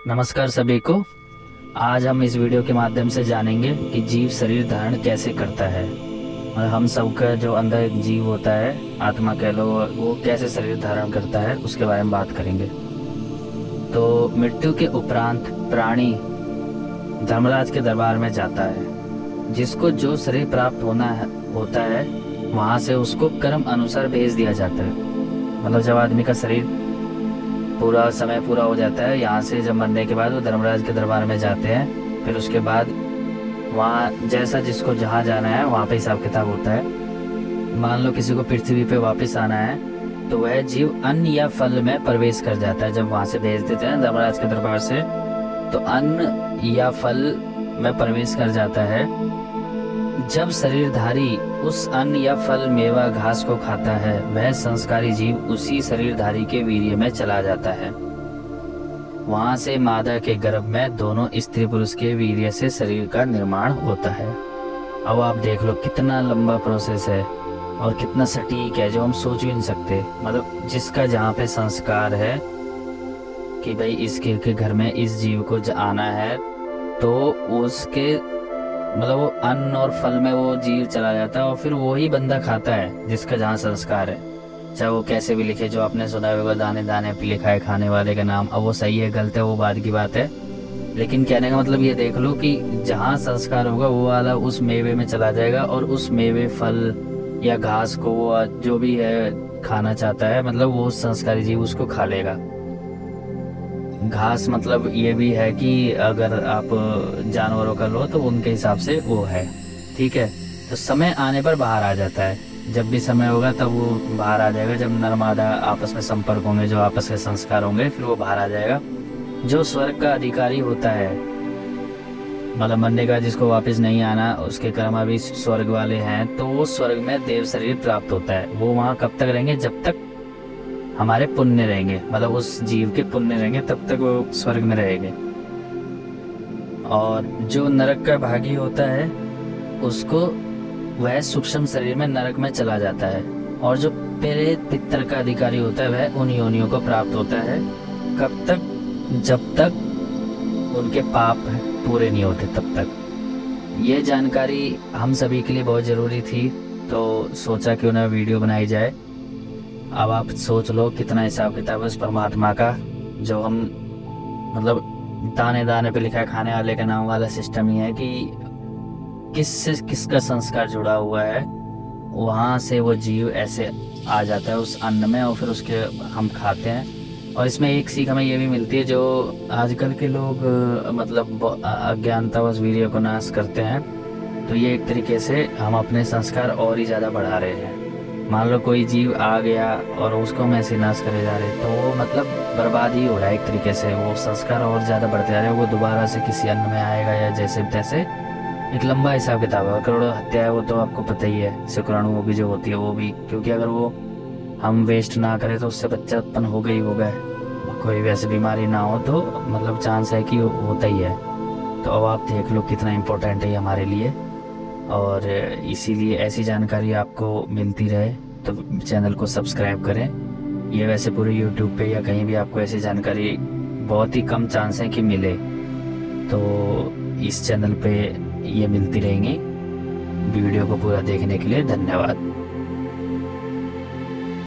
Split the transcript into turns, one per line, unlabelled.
नमस्कार सभी को। आज हम इस वीडियो के माध्यम से जानेंगे कि जीव शरीर धारण कैसे करता है। मतलब हम सबका जो अंदर एक जीव होता है, आत्मा कह लो, वो कैसे शरीर धारण करता है उसके बारे में बात करेंगे। तो मृत्यु के उपरांत प्राणी धर्मराज के दरबार में जाता है। जिसको जो शरीर प्राप्त होता है वहाँ से उसको कर्म अनुसार भेज दिया जाता है। मतलब जब आदमी का शरीर पूरा समय पूरा हो जाता है, यहाँ से जब मरने के बाद वो धर्मराज के दरबार में जाते हैं। फिर उसके बाद वहाँ जैसा जिसको जहाँ जाना है वहाँ पे हिसाब किताब होता है। मान लो किसी को पृथ्वी पे वापस आना है तो वह जीव अन्न या फल में प्रवेश कर जाता है। जब वहाँ से भेज देते हैं धर्मराज के दरबार से तो अन्न या फल में प्रवेश कर जाता है। जब शरीरधारी उस अन्न या फल मेवा घास को खाता है वह संस्कारी जीव उसी शरीरधारी के वीर्य में चला जाता है। वहां से मादा के गर्भ में दोनों स्त्री पुरुष के वीर्य से शरीर का निर्माण होता है। अब आप देख लो कितना लंबा प्रोसेस है और कितना सटीक है जो हम सोच भी नहीं सकते। मतलब जिसका जहाँ पे संस्कार है कि भाई इसके घर में इस जीव को आना है तो उसके मतलब वो अन्न और फल में वो जीव चला जाता है और फिर वो ही बंदा खाता है जिसका जहाँ संस्कार है। चाहे वो कैसे भी लिखे, जो आपने सुना होगा दाने दाने पे लिखा है खाने वाले का नाम। अब वो सही है गलत है वो बाद की बात है, लेकिन कहने का मतलब ये देख लो कि जहाँ संस्कार होगा वो वाला उस मेवे में चला जाएगा और उस मेवे फल या घास को वो जो भी है खाना चाहता है, मतलब वो संस्कारी जीव उसको खा लेगा। घास मतलब ये भी है कि अगर आप जानवरों का लो तो उनके हिसाब से वो है, ठीक है। तो समय आने पर बाहर आ जाता है। जब भी समय होगा तब वो बाहर आ जाएगा। जब नर्मदा आपस में संपर्क होंगे, जो आपस के संस्कार होंगे, फिर वो बाहर आ जाएगा। जो स्वर्ग का अधिकारी होता है, मतलब मरने का जिसको वापस नहीं आना, उसके कर्म अभी स्वर्ग वाले हैं, तो वो स्वर्ग में देव शरीर प्राप्त होता है। वो वहाँ कब तक रहेंगे? जब तक हमारे पुण्य रहेंगे, मतलब उस जीव के पुण्य रहेंगे तब तक वो स्वर्ग में रहेंगे। और जो नरक का भागी होता है उसको वह सूक्ष्म शरीर में नरक में चला जाता है। और जो प्रेत पितर का अधिकारी होता है वह उन योनियों को प्राप्त होता है। कब तक? जब तक उनके पाप पूरे नहीं होते तब तक। ये जानकारी हम सभी के लिए बहुत ज़रूरी थी, तो सोचा क्यों ना वीडियो बनाई जाए। अब आप सोच लो कितना हिसाब किताब है उस परमात्मा का, जो हम मतलब दाने दाने पे लिखा है खाने वाले का नाम वाला सिस्टम ही है कि किससे किसका संस्कार जुड़ा हुआ है, वहाँ से वो जीव ऐसे आ जाता है उस अन्न में और फिर उसके हम खाते हैं। और इसमें एक सीख हमें ये भी मिलती है, जो आजकल के लोग मतलब अज्ञानतावश वीर्य को नाश करते हैं, तो ये एक तरीके से हम अपने संस्कार और ही ज़्यादा बढ़ा रहे हैं। मान लो कोई जीव आ गया और उसको हम ऐसे नाश करे जा रहे, तो वो मतलब बर्बाद ही हो रहा है एक तरीके से। वो संस्कार और ज़्यादा बढ़ते जा रहे हैं, वो दोबारा से किसी अन्न में आएगा या जैसे तैसे। एक लंबा हिसाब किताब है और करोड़ों हत्या है, वो तो आपको पता ही है। शुक्राणु भी जो होती है वो भी, क्योंकि अगर वो हम वेस्ट ना करें तो उससे बच्चा उत्पन्न होगा ही होगा। कोई वैसी बीमारी ना हो तो मतलब चांस है कि होता ही है। तो अब आप देख लो कितना इम्पोर्टेंट है ये हमारे लिए। और इसीलिए ऐसी जानकारी आपको मिलती रहे तो चैनल को सब्सक्राइब करें। ये वैसे पूरे यूट्यूब पे या कहीं भी आपको ऐसी जानकारी बहुत ही कम चांस है कि मिले, तो इस चैनल पे ये मिलती रहेंगी। वीडियो को पूरा देखने के लिए धन्यवाद।